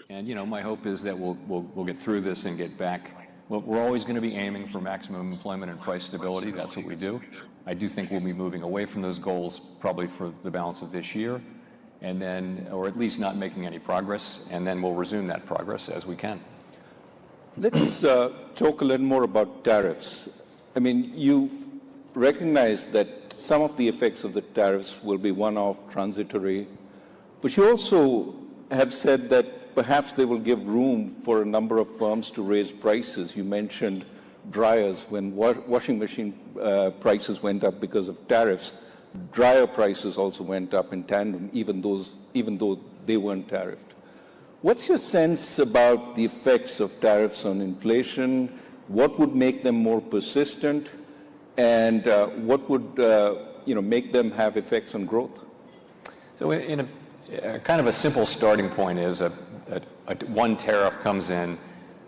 And, my hope is that we'll get through this and get back. Well, we're always going to be aiming for maximum employment and price stability. That's what we do. I do think we'll be moving away from those goals probably for the balance of this year, and then, or at least not making any progress, and then we'll resume that progress as we can. Let's talk a little more about tariffs. I mean, you've recognized that some of the effects of the tariffs will be one-off, transitory, but you also have said that perhaps they will give room for a number of firms to raise prices. You mentioned dryers. When washing machine prices went up because of tariffs, dryer prices also went up in tandem, even though they weren't tariffed. What's your sense about the effects of tariffs on inflation? What would make them more persistent? And what would make them have effects on growth? So in a kind of a simple starting point is one tariff comes in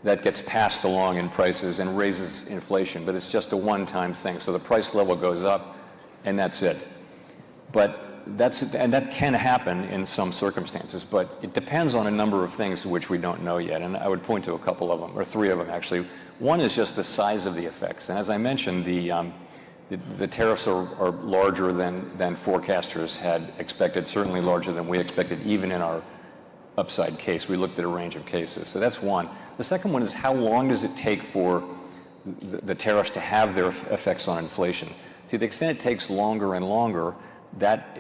that gets passed along in prices and raises inflation, but it's just a one-time thing. So the price level goes up, and that's it. But that can happen in some circumstances, but it depends on a number of things which we don't know yet. And I would point to a couple of them, or three of them actually. One is just the size of the effects. And as I mentioned, the tariffs are larger than forecasters had expected, certainly larger than we expected, even in our upside case. We looked at a range of cases. So that's one. The second one is how long does it take for the tariffs to have their effects on inflation? To the extent it takes longer and longer, that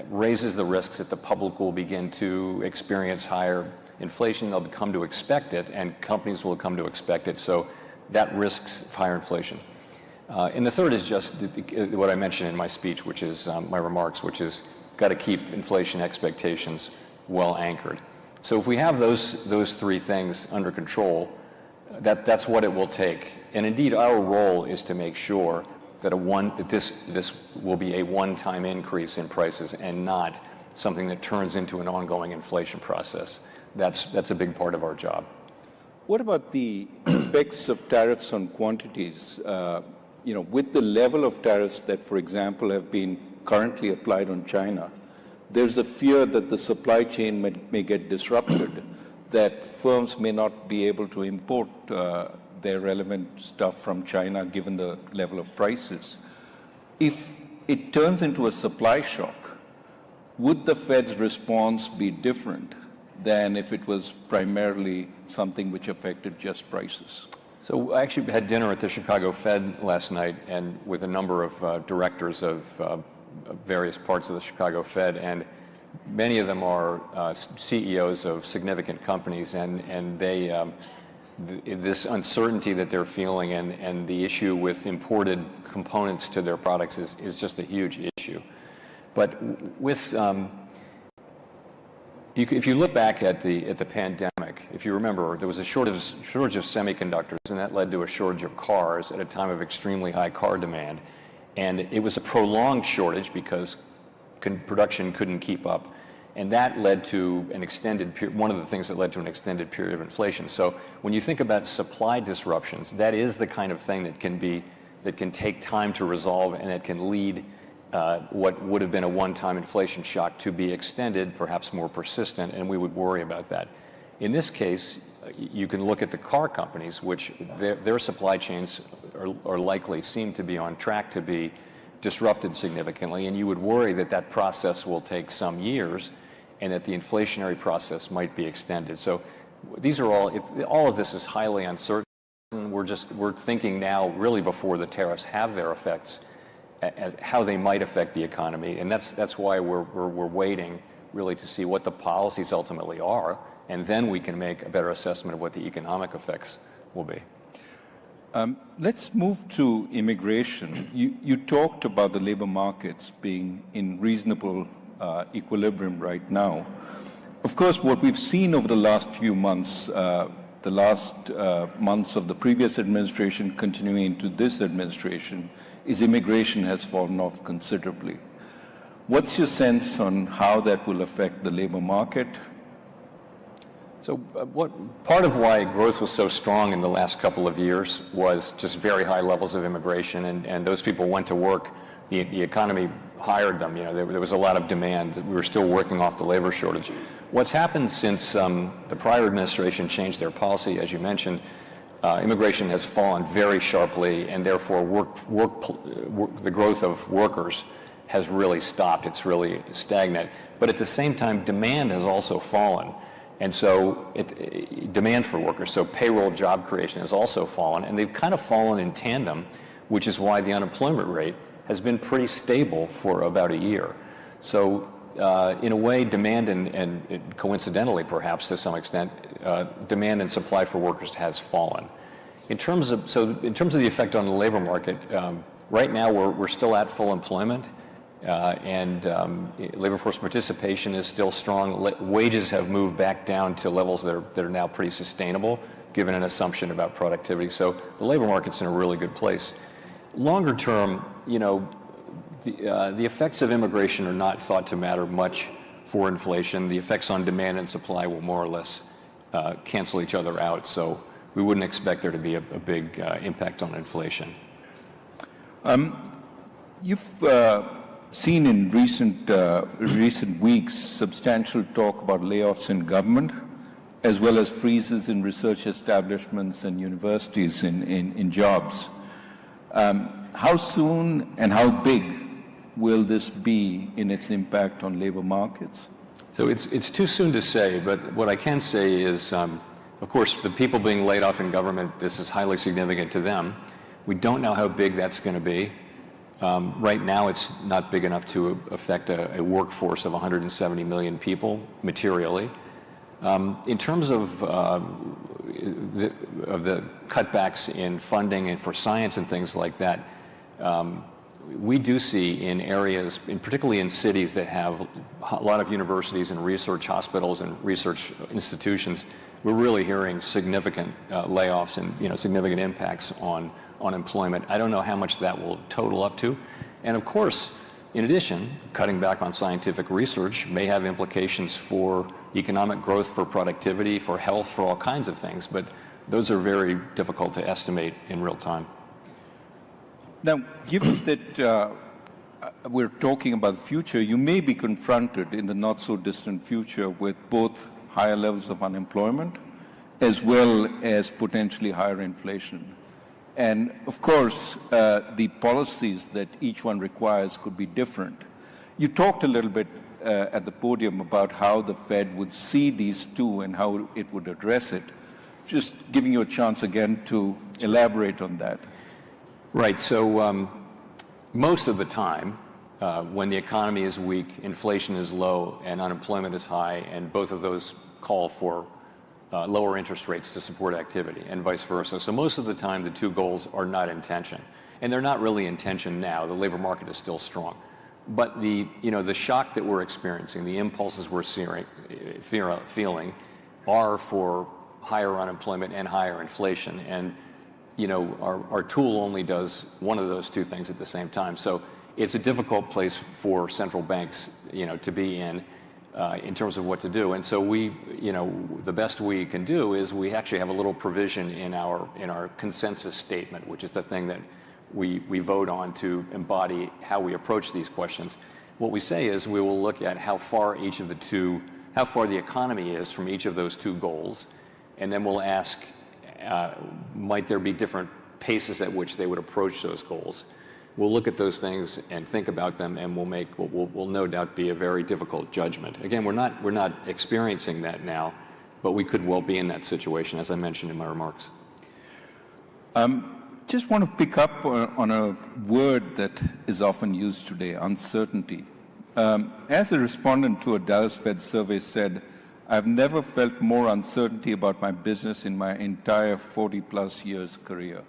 raises the risks that the public will begin to experience higher inflation. They'll come to expect it, and companies will come to expect it. So that risks higher inflation. And the third is just what I mentioned in my speech, which is my remarks, which is got to keep inflation expectations well anchored. So if we have those three things under control, that's what it will take. And indeed, our role is to make sure that this will be a one-time increase in prices and not something that turns into an ongoing inflation process. That's a big part of our job. What about the effects of tariffs on quantities? With the level of tariffs that, for example, have been currently applied on China, there's a fear that the supply chain may get disrupted, that firms may not be able to import their relevant stuff from China given the level of prices. If it turns into a supply shock, would the Fed's response be different than if it was primarily something which affected just prices? So I actually had dinner at the Chicago Fed last night and with a number of directors of various parts of the Chicago Fed, and many of them are CEOs of significant companies, and they this uncertainty that they're feeling and the issue with imported components to their products is just a huge issue. But with if you look back at the pandemic, if you remember, there was a shortage of semiconductors, and that led to a shortage of cars at a time of extremely high car demand. And it was a prolonged shortage because production couldn't keep up. And that led to an extended period, one of the things that led to an extended period of inflation. So when you think about supply disruptions, that is the kind of thing that can take time to resolve, and it can lead what would have been a one-time inflation shock to be extended, perhaps more persistent, and we would worry about that. In this case, you can look at the car companies, which their supply chains are likely seem to be on track to be disrupted significantly, and you would worry that process will take some years and that the inflationary process might be extended. So these are all of this is highly uncertain. We're thinking now really before the tariffs have their effects as how they might affect the economy, and that's why we're waiting really to see what the policies ultimately are, and then we can make a better assessment of what the economic effects will be. Let's move to immigration. You talked about the labor markets being in reasonable equilibrium right now. Of course, what we've seen over the last few months, the last months of the previous administration continuing into this administration, is immigration has fallen off considerably. What's your sense on how that will affect the labor market? So part of why growth was so strong in the last couple of years was just very high levels of immigration, and those people went to work. The economy hired them. You know, there was a lot of demand. We were still working off the labor shortage. What's happened since the prior administration changed their policy, as you mentioned, immigration has fallen very sharply, and therefore the growth of workers has really stopped. It's really stagnant. But at the same time, demand has also fallen. And so demand for workers, so payroll job creation has also fallen, and they've kind of fallen in tandem, which is why the unemployment rate has been pretty stable for about a year. So in a way, demand and coincidentally perhaps to some extent, demand and supply for workers has fallen. In terms of the effect on the labor market, right now we're still at full employment. And labor force participation is still strong. Wages have moved back down to levels that are now pretty sustainable, given an assumption about productivity. So the labor market's in a really good place. Longer term, you know, the effects of immigration are not thought to matter much for inflation. The effects on demand and supply will more or less cancel each other out. So we wouldn't expect there to be a big impact on inflation. You've seen in recent weeks substantial talk about layoffs in government, as well as freezes in research establishments and universities in jobs. How soon and how big will this be in its impact on labor markets? So it's too soon to say, but what I can say is, of course, the people being laid off in government, this is highly significant to them. We don't know how big that's going to be. Right now, it's not big enough to affect a workforce of 170 million people materially. In terms of the cutbacks in funding and for science and things like that, we do see in areas, particularly in cities that have a lot of universities and research hospitals and research institutions, we're really hearing significant layoffs and significant impacts on employment. I don't know how much that will total up to. And of course, in addition, cutting back on scientific research may have implications for economic growth, for productivity, for health, for all kinds of things. But those are very difficult to estimate in real time. Now, given that we're talking about the future, you may be confronted in the not so distant future with both higher levels of unemployment as well as potentially higher inflation. And of course, the policies that each one requires could be different. You talked a little bit at the podium about how the Fed would see these two and how it would address it. Just giving you a chance again to elaborate on that. Right. So most of the time, when the economy is weak, inflation is low, and unemployment is high, and both of those call for lower interest rates to support activity, and vice versa. So most of the time, the two goals are not in tension, and they're not really in tension now. The labor market is still strong, but the shock that we're experiencing, the impulses we're feeling, are for higher unemployment and higher inflation. And our tool only does one of those two things at the same time. So it's a difficult place for central banks, to be in terms of what to do. And so the best we can do is we actually have a little provision in our consensus statement, which is the thing that we vote on to embody how we approach these questions. What we say is we will look at how far the economy is from each of those two goals, and then we'll ask, might there be different paces at which they would approach those goals? We'll look at those things and think about them, and we'll make what will no doubt be a very difficult judgment. Again, we're not experiencing that now, but we could well be in that situation, as I mentioned in my remarks. Just want to pick up on a word that is often used today, uncertainty. As a respondent to a Dallas Fed survey said, I've never felt more uncertainty about my business in my entire 40-plus years career.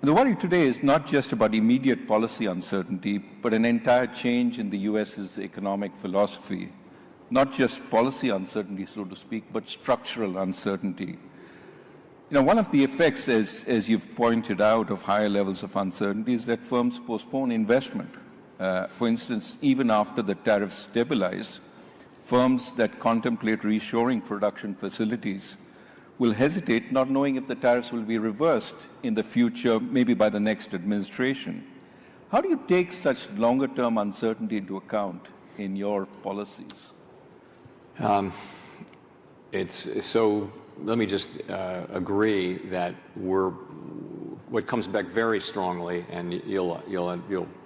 The worry today is not just about immediate policy uncertainty, but an entire change in the U.S.'s economic philosophy. not just policy uncertainty, so to speak, but structural uncertainty. One of the effects, as you've pointed out, of higher levels of uncertainty is that firms postpone investment. For instance, even after the tariffs stabilize, firms that contemplate reshoring production facilities will hesitate, not knowing if the tariffs will be reversed in the future, maybe by the next administration. How do you take such longer-term uncertainty into account in your policies? Let me just agree that what comes back very strongly, and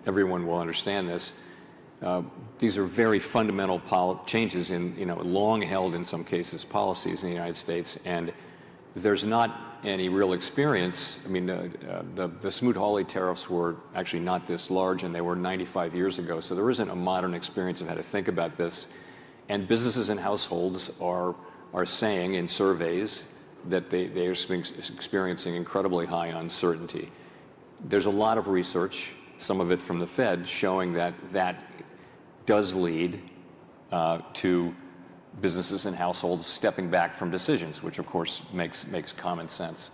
everyone will understand this. These are very fundamental changes in, long held in some cases policies in the United States, and there's not any real experience. I mean, the Smoot-Hawley tariffs were actually not this large, and they were 95 years ago, so there isn't a modern experience of how to think about this. And businesses and households are saying in surveys that they are experiencing incredibly high uncertainty. There's a lot of research, some of it from the Fed, showing that does lead to businesses and households stepping back from decisions, which of course makes common sense.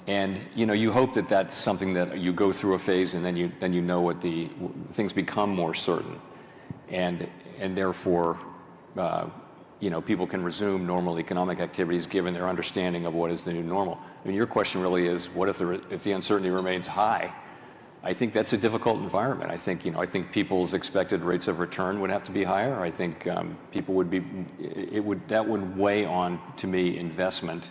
And you hope that that's something that you go through a phase, and then you know what things become more certain, and therefore people can resume normal economic activities given their understanding of what is the new normal. I mean, your question really is, what if the uncertainty remains high? I think that's a difficult environment. I think people's expected rates of return would have to be higher. I think that would weigh on, to me, investment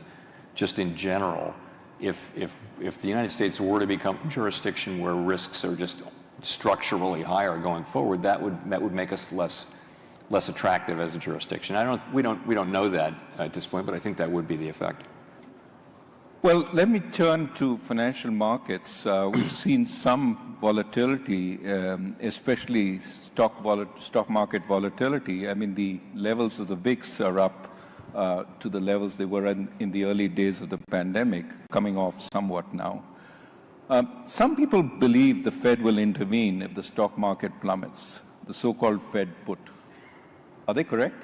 just in general. If the United States were to become a jurisdiction where risks are just structurally higher going forward, that would make us less attractive as a jurisdiction. We don't know that at this point, but I think that would be the effect. Well, let me turn to financial markets. We've seen some volatility, especially stock market volatility. I mean, the levels of the VIX are up to the levels they were in the early days of the pandemic, coming off somewhat now. Some people believe the Fed will intervene if the stock market plummets, the so-called Fed put. Are they correct?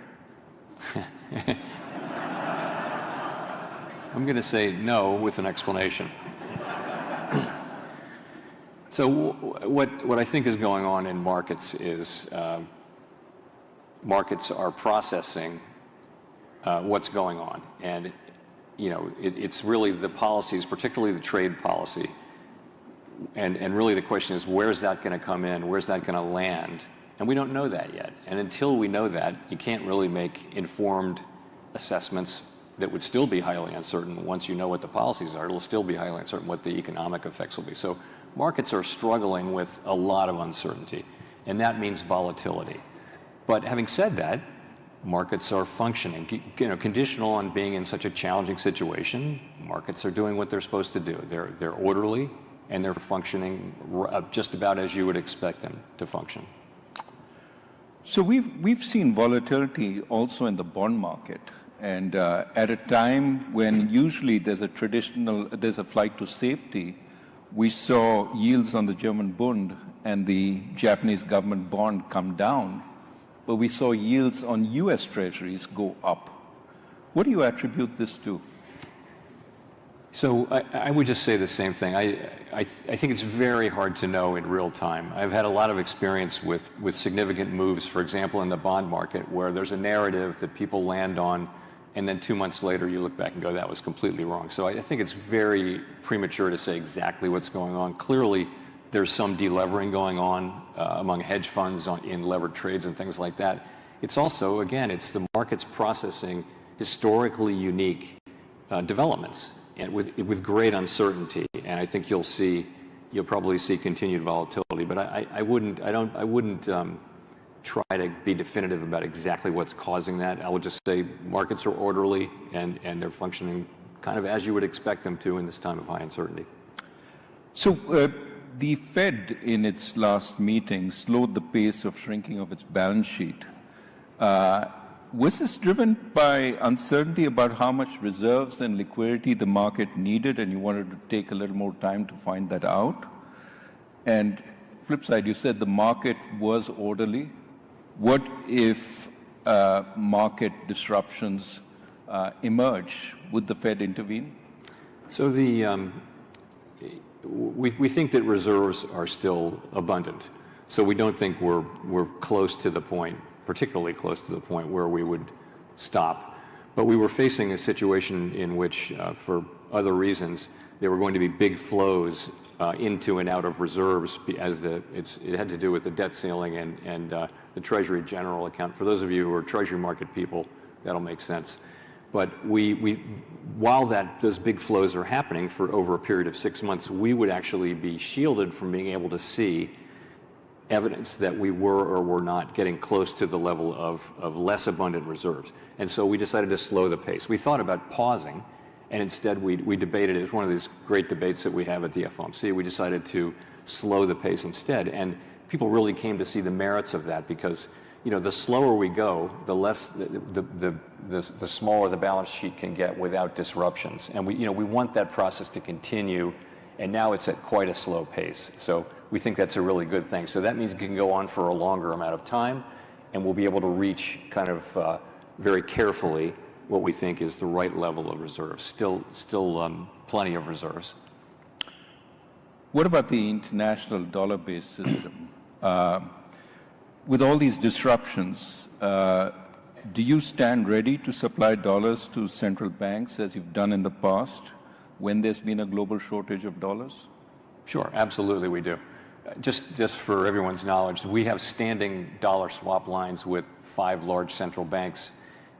I'm going to say no with an explanation. So what I think is going on in markets is markets are processing what's going on. And, it's really the policies, particularly the trade policy. And really the question is, where's that going to come in? Where's that going to land? And we don't know that yet. And until we know that, you can't really make informed assessments that would still be highly uncertain. Once you know what the policies are, it'll still be highly uncertain what the economic effects will be. So markets are struggling with a lot of uncertainty, and that means volatility. But having said that, markets are functioning. Conditional on being in such a challenging situation, markets are doing what they're supposed to do. They're orderly, and they're functioning just about as you would expect them to function. So we've seen volatility also in the bond market. And at a time when usually there's a flight to safety, we saw yields on the German Bund and the Japanese government bond come down, but we saw yields on US Treasuries go up. What do you attribute this to? So I would just say the same thing. I think it's very hard to know in real time. I've had a lot of experience with significant moves, for example, in the bond market, where there's a narrative that people land on, and then 2 months later you look back and go, that was completely wrong. So I think it's very premature to say exactly what's going on. Clearly, there's some delevering going on among hedge funds in levered trades and things like that. It's also, again, it's the markets processing historically unique developments, and with great uncertainty. And I think you'll probably see continued volatility. But I wouldn't try to be definitive about exactly what's causing that. I would just say markets are orderly and they're functioning kind of as you would expect them to in this time of high uncertainty. So the Fed in its last meeting slowed the pace of shrinking of its balance sheet. Was this driven by uncertainty about how much reserves and liquidity the market needed, and you wanted to take a little more time to find that out? And flip side, you said the market was orderly. What if market disruptions emerge, would the Fed intervene? So we think that reserves are still abundant. So we don't think we're close to the point, particularly close to the point where we would stop. But we were facing a situation in which, for other reasons, there were going to be big flows into and out of reserves as it had to do with the debt ceiling and the Treasury General Account. For those of you who are Treasury market people, that'll make sense. But while those big flows are happening for over a period of 6 months, we would actually be shielded from being able to see evidence that we were or were not getting close to the level of less abundant reserves. And so we decided to slow the pace. We thought about pausing, and instead we debated it. It's one of these great debates that we have at the FOMC. We decided to slow the pace instead. And people really came to see the merits of that because, the slower we go, the less, the smaller the balance sheet can get without disruptions. And we want that process to continue, and now it's at quite a slow pace. So we think that's a really good thing. So that means it can go on for a longer amount of time, and we'll be able to reach kind of very carefully what we think is the right level of reserves. Still plenty of reserves. What about the international dollar-based system? With all these disruptions, do you stand ready to supply dollars to central banks as you've done in the past when there's been a global shortage of dollars? Sure, absolutely we do. Just for everyone's knowledge, we have standing dollar swap lines with 5 large central banks,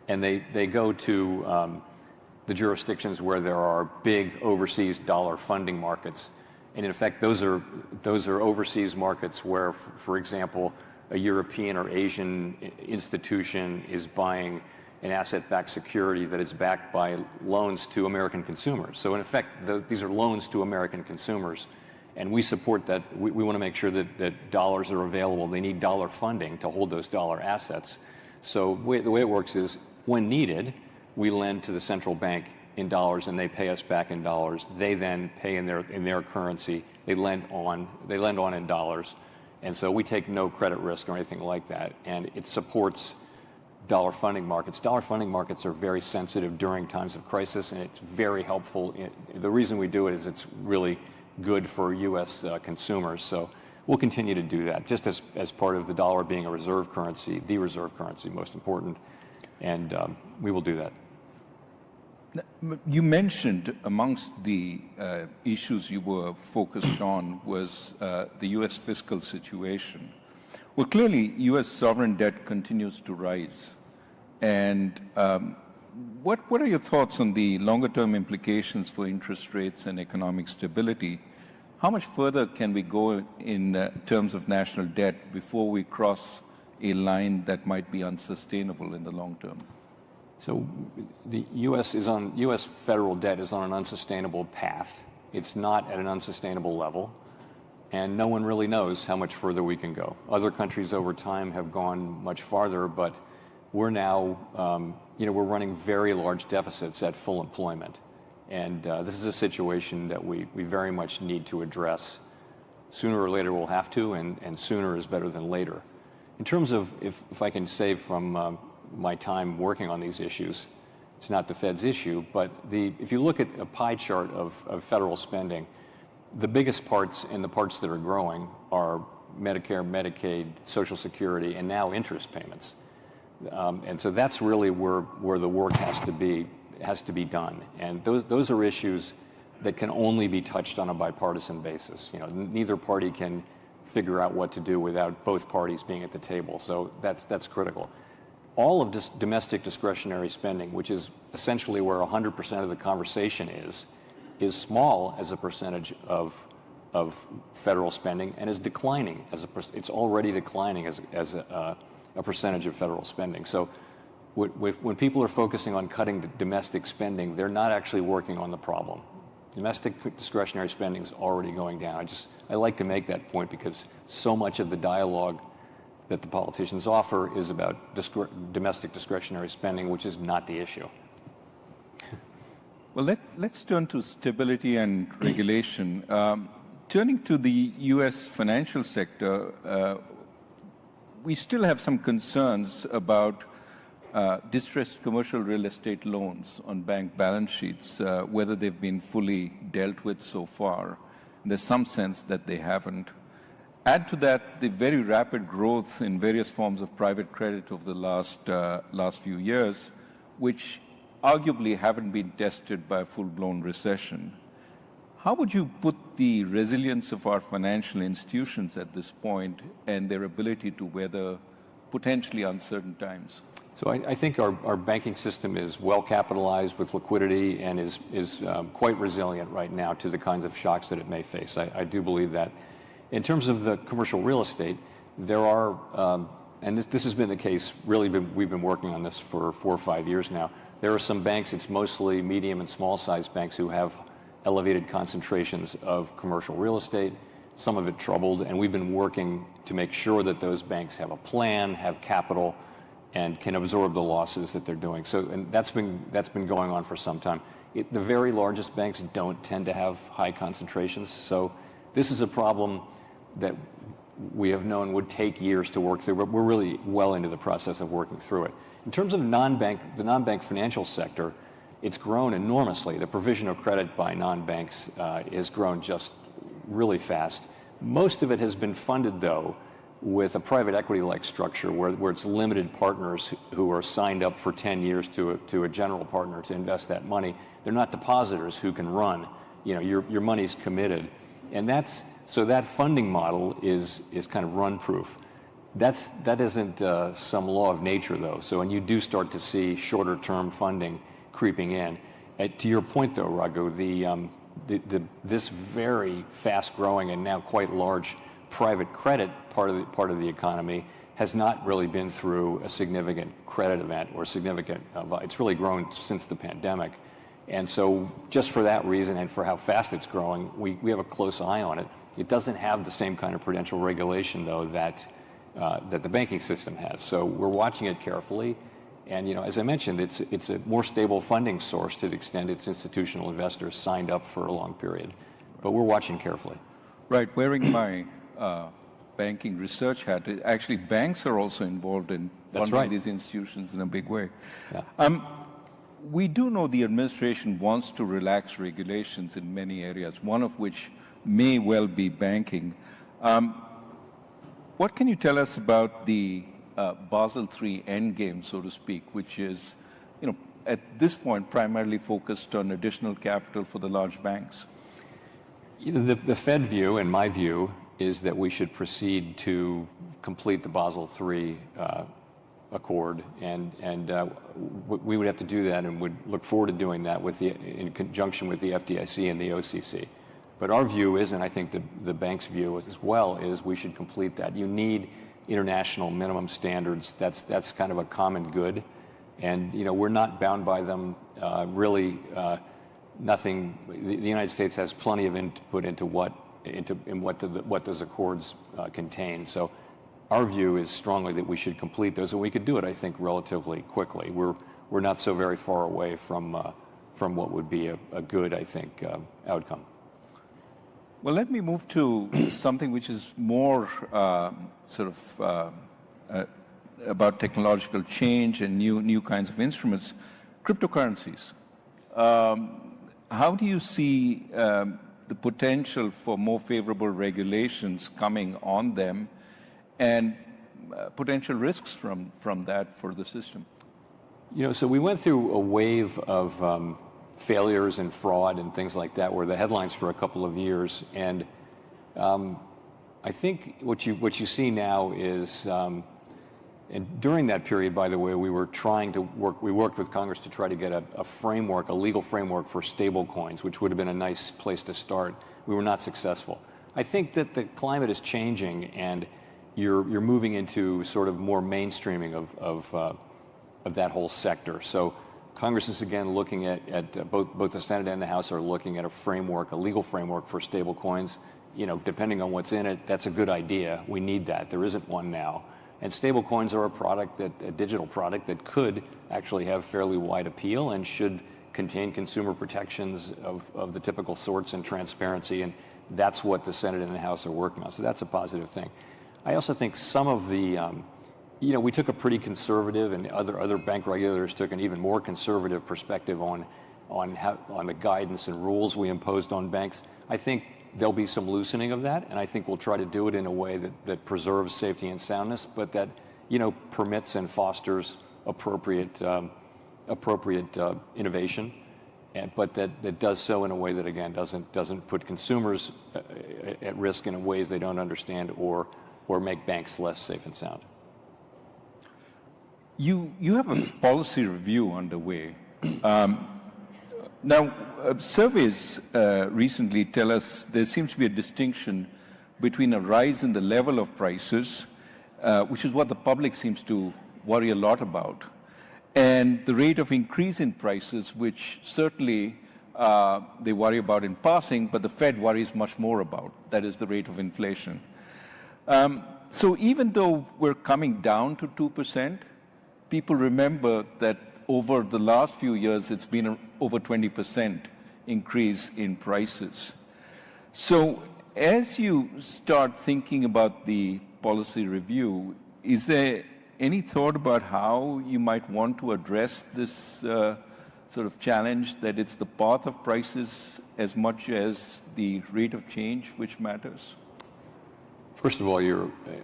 and they go to the jurisdictions where there are big overseas dollar funding markets. And in effect, those are overseas markets where, for example, a European or Asian institution is buying an asset-backed security that is backed by loans to American consumers. So in effect, these are loans to American consumers, and we support that. We want to make sure that dollars are available. They need dollar funding to hold those dollar assets. So the way it works is, when needed, we lend to the central bank in dollars, and they pay us back in dollars. They then pay in their currency. They lend on in dollars. And so we take no credit risk or anything like that, and it supports dollar funding markets. Dollar funding markets are very sensitive during times of crisis, and it's very helpful. The reason we do it is it's really good for U.S. Consumers. So we'll continue to do that, just as part of the dollar being a reserve currency, the reserve currency, most important, and we will do that. You mentioned amongst the issues you were focused on was the U.S. fiscal situation. Well, clearly, U.S. sovereign debt continues to rise. And what are your thoughts on the longer-term implications for interest rates and economic stability? How much further can we go in terms of national debt before we cross a line that might be unsustainable in the long term? So the U.S. federal debt is on an unsustainable path. It's not at an unsustainable level, and no one really knows how much further we can go. Other countries over time have gone much farther, but we're now, we're running very large deficits at full employment. And this is a situation that we very much need to address. Sooner or later we'll have to, and sooner is better than later. In terms of, if I can say from my time working on these issues, it's not the Fed's issue, but if you look at a pie chart of federal spending, the biggest parts and the parts that are growing are Medicare, Medicaid, Social Security, and now interest payments. And so that's really where the work has to be done. And those are issues that can only be touched on a bipartisan basis. Neither party can figure out what to do without both parties being at the table. So that's critical. All of this domestic discretionary spending, which is essentially where 100% of the conversation is small as a percentage of federal spending, and is declining it's already declining as a percentage of federal spending. So when people are focusing on cutting domestic spending, they're not actually working on the problem. Domestic discretionary spending is already going down. I like to make that point because so much of the dialogue that the politicians offer is about domestic discretionary spending, which is not the issue. Well, let's turn to stability and regulation. Turning to the U.S. financial sector, we still have some concerns about distressed commercial real estate loans on bank balance sheets, whether they've been fully dealt with so far. There's some sense that they haven't. Add to that the very rapid growth in various forms of private credit over the last few years, which arguably haven't been tested by a full-blown recession. How would you put the resilience of our financial institutions at this point and their ability to weather potentially uncertain times? So I think our banking system is well capitalized with liquidity and is quite resilient right now to the kinds of shocks that it may face. I do believe that. In terms of the commercial real estate, there are, and this has been the case, really we've been working on this for 4 or 5 years now. There are some banks, it's mostly medium and small sized banks who have elevated concentrations of commercial real estate, some of it troubled, and we've been working to make sure that those banks have a plan, have capital, and can absorb the losses that they're doing. So, and that's been going on for some time. The very largest banks don't tend to have high concentrations, so this is a problem that we have known would take years to work through, but we're really well into the process of working through it. In terms of the non-bank financial sector, it's grown enormously. The provision of credit by non-banks has grown just really fast. Most of it has been funded, though, with a private equity-like structure where it's limited partners who are signed up for 10 years to a general partner to invest that money. They're not depositors who can run. You know, your money's committed. And so that funding model is kind of run-proof. That isn't some law of nature, though. So when you do start to see shorter-term funding creeping in, to your point, though, Raghu, this very fast-growing and now quite large private credit part of the economy has not really been through a significant credit event or significant. It's really grown since the pandemic, and so just for that reason and for how fast it's growing, we have a close eye on it. It doesn't have the same kind of prudential regulation, though, that the banking system has. So we're watching it carefully. And, you know, as I mentioned, it's a more stable funding source to the extent its institutional investors signed up for a long period. But we're watching carefully. Right. Wearing my banking research hat, actually banks are also involved in funding these institutions in a big way. Yeah. We do know the administration wants to relax regulations in many areas, one of which may well be banking. What can you tell us about the Basel III endgame, so to speak, which is, you know, at this point primarily focused on additional capital for the large banks? You know, the Fed view, and my view, is that we should proceed to complete the Basel III accord, and we would have to do that, and would look forward to doing that in conjunction with the FDIC and the OCC. But our view is, and I think the bank's view as well, is we should complete that. You need international minimum standards. That's kind of a common good, and you know, we're not bound by them. Really, nothing. The United States has plenty of input into what those accords contain. So our view is strongly that we should complete those, and we could do it, I think, relatively quickly. We're not so very far away from what would be a good, I think, outcome. Well, let me move to something which is more about technological change and new kinds of instruments, cryptocurrencies. How do you see the potential for more favorable regulations coming on them, and potential risks from that for the system? You know, so we went through a wave of failures and fraud and things like that were the headlines for a couple of years, and I think what you see now is, and during that period, by the way, we worked with Congress to try to get a legal framework for stable coins, which would have been a nice place to start. We were not successful. I think that the climate is changing, and you're moving into sort of more mainstreaming of that whole sector. So Congress is again looking at both the Senate and the House are looking at a legal framework for stable coins. You know, depending on what's in it, that's a good idea. We need that. There isn't one now. And stable coins are a digital product that could actually have fairly wide appeal and should contain consumer protections of the typical sorts and transparency. And that's what the Senate and the House are working on. So that's a positive thing. I also think some of the we took a pretty conservative, and other bank regulators took an even more conservative perspective on the guidance and rules we imposed on banks. I think there'll be some loosening of that, and I think we'll try to do it in a way that preserves safety and soundness, but that permits and fosters appropriate innovation, but that does so in a way that again doesn't put consumers at risk in ways they don't understand or make banks less safe and sound. You have a policy review underway. Now, surveys recently tell us there seems to be a distinction between a rise in the level of prices, which is what the public seems to worry a lot about, and the rate of increase in prices, which certainly they worry about in passing, but the Fed worries much more about. That is the rate of inflation. So even though we're coming down to 2%, people remember that over the last few years, it's been over 20% increase in prices. So as you start thinking about the policy review, is there any thought about how you might want to address this sort of challenge, that it's the path of prices as much as the rate of change which matters? First of all,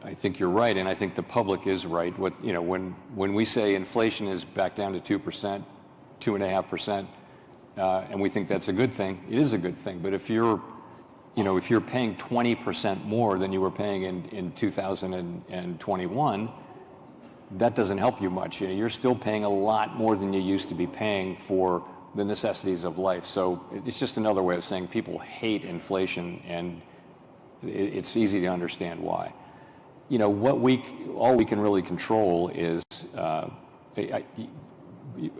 I think you're right, and I think the public is right. When we say inflation is back down to 2%, 2.5%, and we think that's a good thing, it is a good thing. But if you're paying 20% more than you were paying in 2021, that doesn't help you much. You're still paying a lot more than you used to be paying for the necessities of life. So it's just another way of saying people hate inflation, and it's easy to understand why. All we can really control is a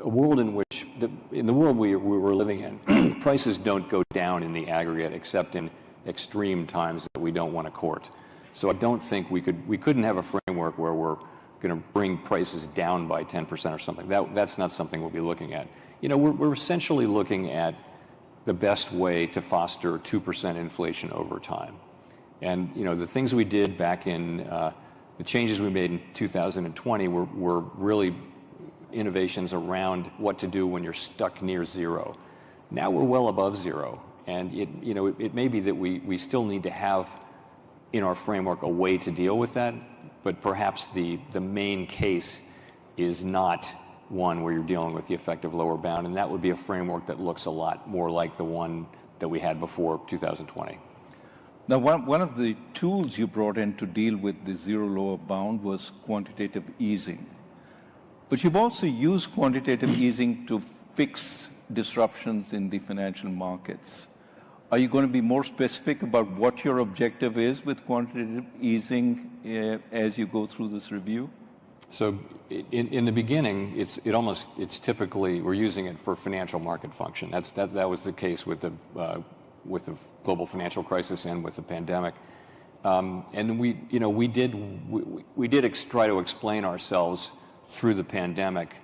world in which, in the world we were living in, prices don't go down in the aggregate except in extreme times that we don't want to court. So I don't think we couldn't have a framework where we're going to bring prices down by 10% or something. That's not something we'll be looking at. We're essentially looking at the best way to foster 2% inflation over time. And the things we did back in the changes we made in 2020 were really innovations around what to do when you're stuck near zero. Now we're well above zero, and it may be that we still need to have in our framework a way to deal with that, but perhaps the main case is not one where you're dealing with the effective lower bound, and that would be a framework that looks a lot more like the one that we had before 2020. Now, one of the tools you brought in to deal with the zero lower bound was quantitative easing. But you've also used quantitative easing to fix disruptions in the financial markets. Are you going to be more specific about what your objective is with quantitative easing as you go through this review? So in the beginning, it's typically we're using it for financial market function. That was the case with the global financial crisis and with the pandemic. And we did try to explain ourselves through the pandemic,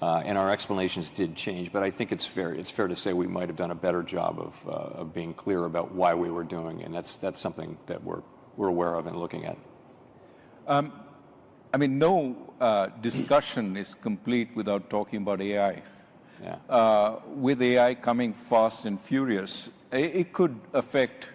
and our explanations did change. But I think it's fair to say we might have done a better job of being clear about why we were doing, and that's something that we're aware of and looking at. No discussion is complete without talking about AI. Yeah. With AI coming fast and furious, it could affect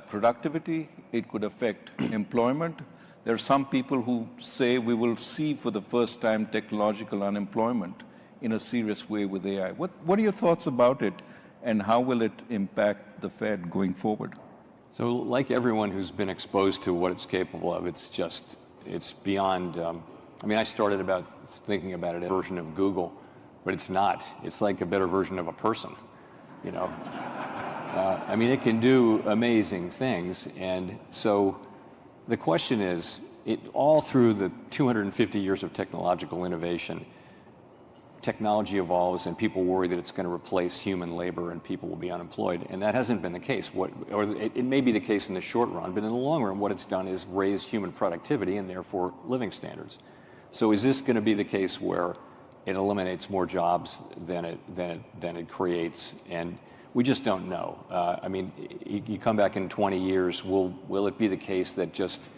productivity, it could affect employment. There are some people who say we will see for the first time technological unemployment in a serious way with AI. What are your thoughts about it, and how will it impact the Fed going forward? So like everyone who's been exposed to what it's capable of, it's beyond, I started thinking about it as a version of Google, but it's not. It's like a better version of a person, it can do amazing things. And so the question is, all through the 250 years of technological innovation, technology evolves and people worry that it's going to replace human labor and people will be unemployed. And that hasn't been the case. It may be the case in the short run, but in the long run, what it's done is raise human productivity and therefore living standards. So is this going to be the case where it eliminates more jobs than it creates? And we just don't know. You come back in 20 years, will it be the case that just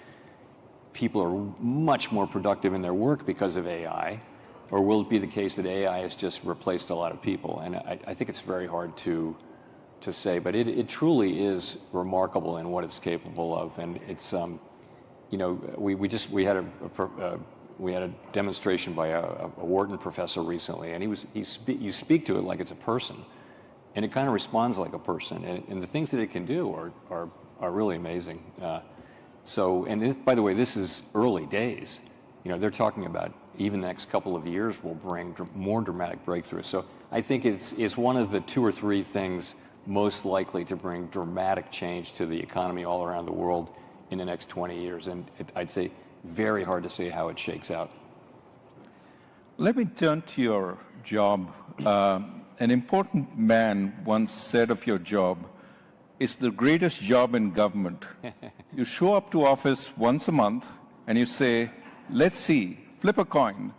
people are much more productive in their work because of AI? Or will it be the case that AI has just replaced a lot of people? And I think it's very hard to say, but it truly is remarkable in what it's capable of. And it's, you know, we had a demonstration by a Wharton professor recently, and you speak to it like it's a person, and it kind of responds like a person, and the things that it can do are really amazing. By the way, this is early days. You know, they're talking about even the next couple of years will bring more dramatic breakthroughs. So I think it's one of the 2 or 3 things most likely to bring dramatic change to the economy all around the world in the next 20 years. And I'd say very hard to say how it shakes out. Let me turn to your job. An important man once said of your job, it's the greatest job in government. You show up to office once a month and you say, let's see, flip a coin.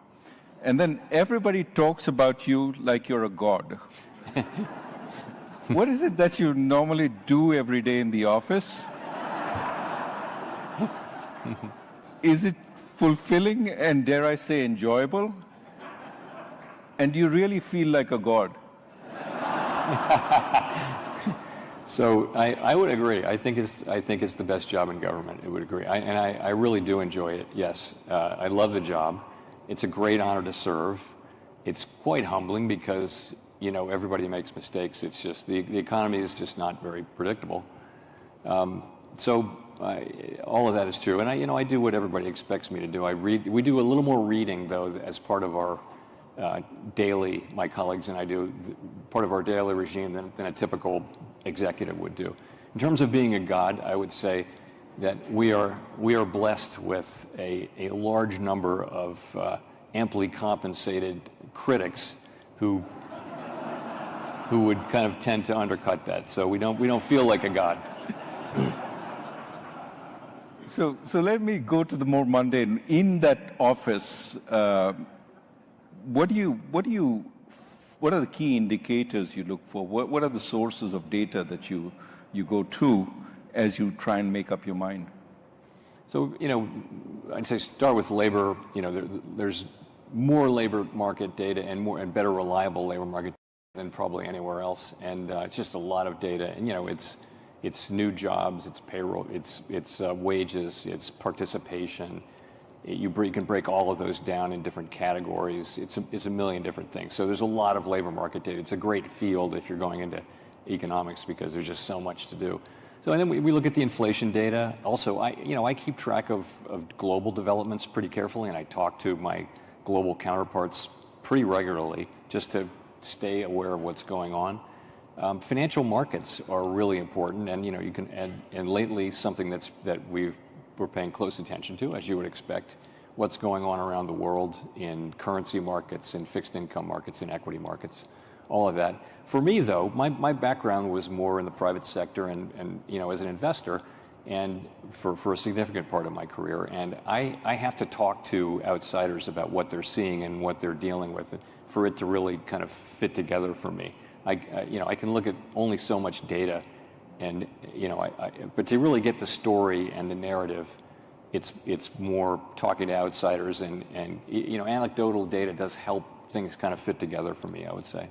And then everybody talks about you like you're a god. What is it that you normally do every day in the office? Is it fulfilling and, dare I say, enjoyable? And do you really feel like a god? So I would agree. I think it's the best job in government. I would agree. I really do enjoy it. Yes, I love the job. It's a great honor to serve. It's quite humbling because, you know, everybody makes mistakes. It's just the economy is just not very predictable. All of that is true, and I do what everybody expects me to do. I read. We do a little more reading though as part of our daily. My colleagues and I do part of our daily regime than a typical executive would do. In terms of being a god, I would say that we are blessed with a large number of amply compensated critics who would kind of tend to undercut that. So we don't feel like a god. So let me go to the more mundane. In that office, what are the key indicators you look for? What are the sources of data that you go to as you try and make up your mind? So, you know, I'd say start with labor. You know, there's more labor market data and better reliable labor market than probably anywhere else. And it's just a lot of data. And, you know, it's new jobs, it's payroll, it's wages, it's participation. You can break all of those down in different categories. It's a million different things. So there's a lot of labor market data. It's a great field if you're going into economics because there's just so much to do. So and then we look at the inflation data. Also, I keep track of global developments pretty carefully, and I talk to my global counterparts pretty regularly just to stay aware of what's going on. Financial markets are really important, and you know and lately something that we're paying close attention to, as you would expect, what's going on around the world in currency markets, in fixed income markets, in equity markets, all of that. For me, though, my background was more in the private sector and you know as an investor, and for a significant part of my career, and I have to talk to outsiders about what they're seeing and what they're dealing with for it to really kind of fit together for me. I can look at only so much data, and but to really get the story and the narrative, it's more talking to outsiders, and anecdotal data does help things kind of fit together for me, I would say.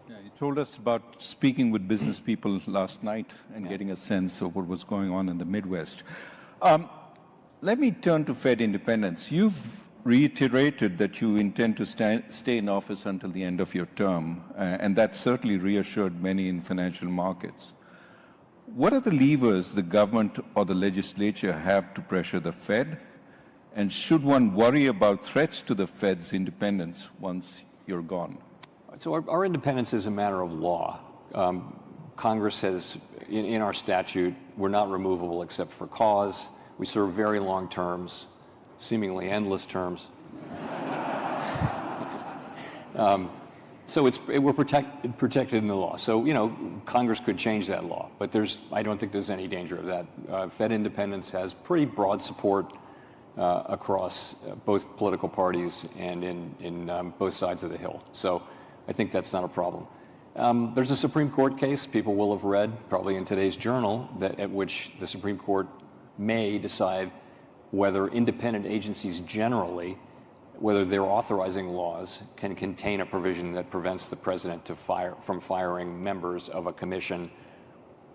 Yeah, you told us about speaking with business people last night and getting a sense of what was going on in the Midwest. Let me turn to Fed independence. You've reiterated that you intend to stay in office until the end of your term, and that certainly reassured many in financial markets. What are the levers the government or the legislature have to pressure the Fed? And should one worry about threats to the Fed's independence once you're gone? So our independence is a matter of law. Congress has, in our statute, we're not removable except for cause. We serve very long terms, seemingly endless terms. So we're protected in the law. So, Congress could change that law, but I don't think there's any danger of that. Fed independence has pretty broad support across both political parties and in both sides of the Hill. So I think that's not a problem. There's a Supreme Court case people will have read, probably in today's journal, at which the Supreme Court may decide whether independent agencies generally, whether they're authorizing laws, can contain a provision that prevents the president from firing members of a commission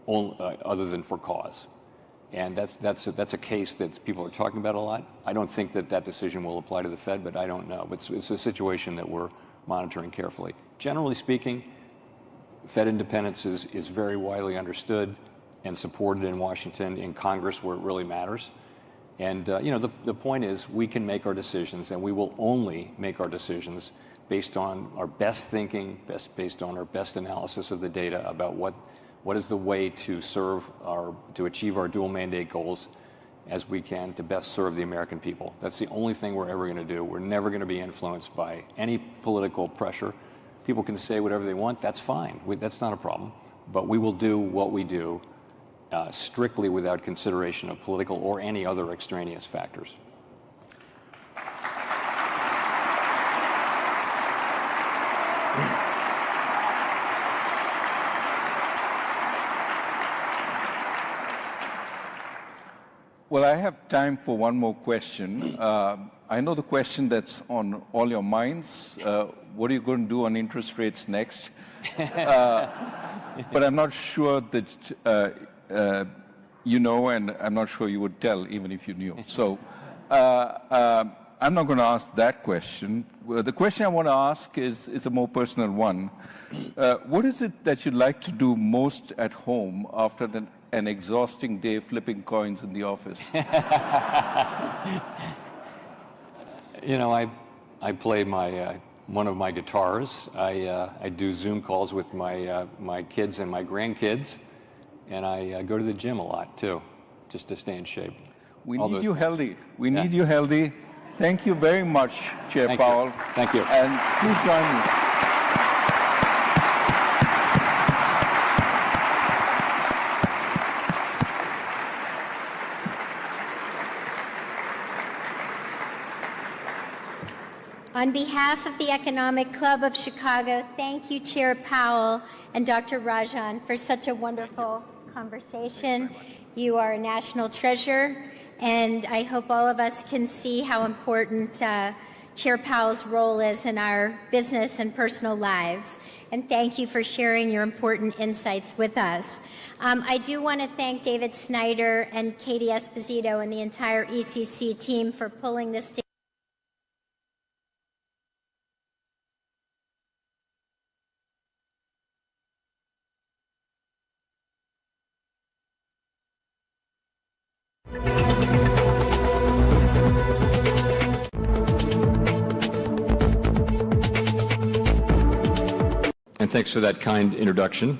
other than for cause. And that's a case that people are talking about a lot. I don't think that decision will apply to the Fed, but I don't know. It's a situation that we're monitoring carefully. Generally speaking, Fed independence is very widely understood and supported in Washington, in Congress, where it really matters. And the point is, we can make our decisions, and we will only make our decisions based on our best thinking, based on our best analysis of the data about what is the way to achieve our dual mandate goals as we can to best serve the American people. That's the only thing we're ever going to do. We're never going to be influenced by any political pressure. People can say whatever they want. That's fine. That's not a problem. But we will do what we do strictly without consideration of political or any other extraneous factors. Well, I have time for one more question. I know the question that's on all your minds. What are you going to do on interest rates next? But I'm not sure that you know, and I'm not sure you would tell even if you knew. So I'm not going to ask that question. The question I want to ask is a more personal one. What is it that you'd like to do most at home after an exhausting day flipping coins in the office? I play one of my guitars. I do Zoom calls with my kids and my grandkids, and I go to the gym a lot too, just to stay in shape. We need you healthy. We need you healthy. Thank you very much, J.Powell. Thank you. And please join me. On behalf of the Economic Club of Chicago, thank you, Chair Powell and Dr. Rajan, for such a wonderful conversation. You are a national treasure, and I hope all of us can see how important Chair Powell's role is in our business and personal lives. And thank you for sharing your important insights with us. I do want to thank David Snyder and Katie Esposito and the entire ECC team for pulling this together. And thanks for that kind introduction.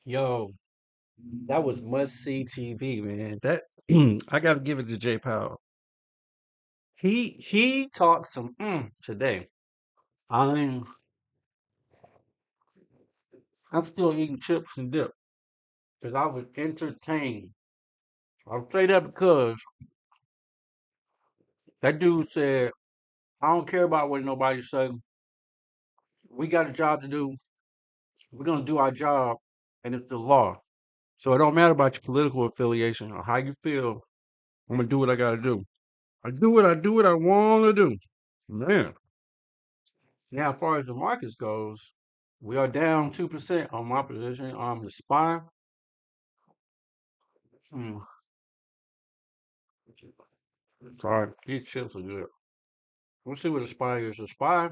Yo, that was must-see TV, man. That I gotta give it to J. Powell. He talked some today. I mean, I'm still eating chips and dip because I was entertained. I'll say that because that dude said, "I don't care about what nobody say. We got a job to do. We're gonna do our job, and it's the law. So it don't matter about your political affiliation or how you feel. I'm gonna do what I gotta do. I do what I want to do, man." Now, as far as the markets goes, we are down 2% on my position on the SPY. Hmm, sorry, these chips are good. Let's see what the SPY is. The SPY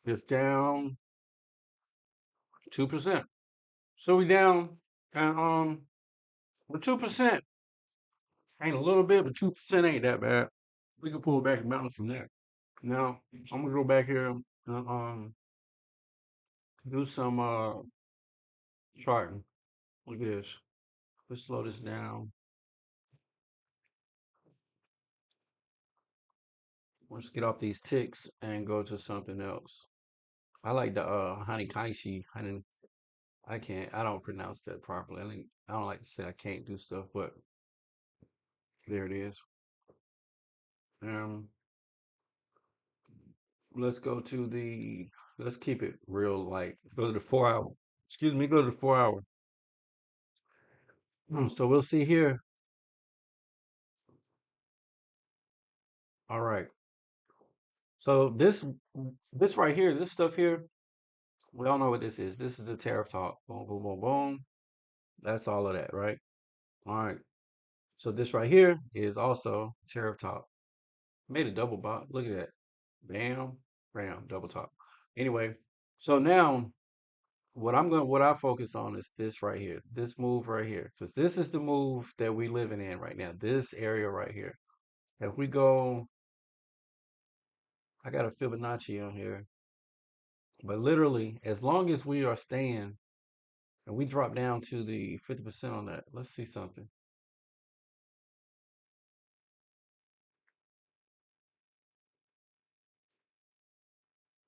is down 2%. So we down, and with 2% ain't a little bit, but 2% ain't that bad. We can pull back and bounce from there. Now I'm gonna go back here and do some charting. Look at this. Let's slow this down. Let's get off these ticks and go to something else. I like the Hanikaishi. I don't pronounce that properly. I don't like to say I can't do stuff, but there it is. Um, let's go to the let's keep it real light. Go to the 4 hour. Excuse me, go to the 4 hour. So we'll see here. All right. So this right here, this stuff here, we all know what this is. This is the tariff talk. Boom, boom, boom, boom. That's all of that, right? All right. So this right here is also tariff talk. Made a double bot. Look at that. Bam, bam, double top. Anyway, so now what I focus on is this right here, this move right here, because this is the move that we living in right now, this area right here. If we go, I got a Fibonacci on here, but literally, as long as we are staying and we drop down to the 50% on that, let's see something.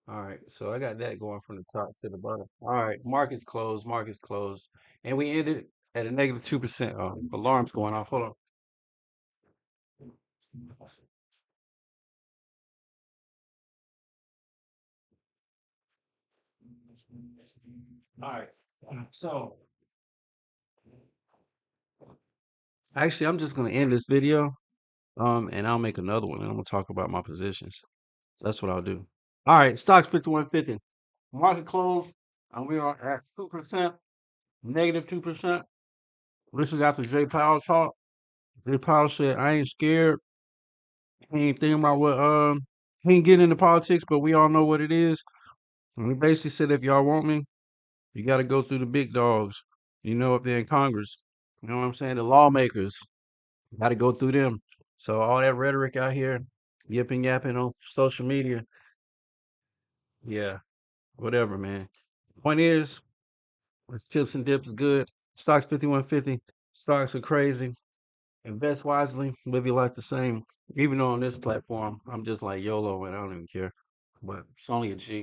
All right, so I got that going from the top to the bottom. All right, markets closed, and we ended at a negative 2%. Alarm's going off. Hold on. All right, so actually, I'm just gonna end this video, and I'll make another one, and I'm gonna talk about my positions. That's what I'll do. All right, stocks 5150. Market close, and we are at 2%, negative 2%. This is after J.Powell talk. J.Powell said, "I ain't scared. He ain't thinking about what he ain't getting into politics, but we all know what it is." And he basically said, "If y'all want me, you got to go through the big dogs. You know, if they're in Congress, you know what I'm saying? The lawmakers got to go through them." So all that rhetoric out here, yipping yapping on social media, yeah, whatever, man. Point is, chips and dips is good. Stocks 5150. Stocks are crazy. Invest wisely. Live your life the same. Even though on this platform, I'm just like YOLO and I don't even care. But it's only a G.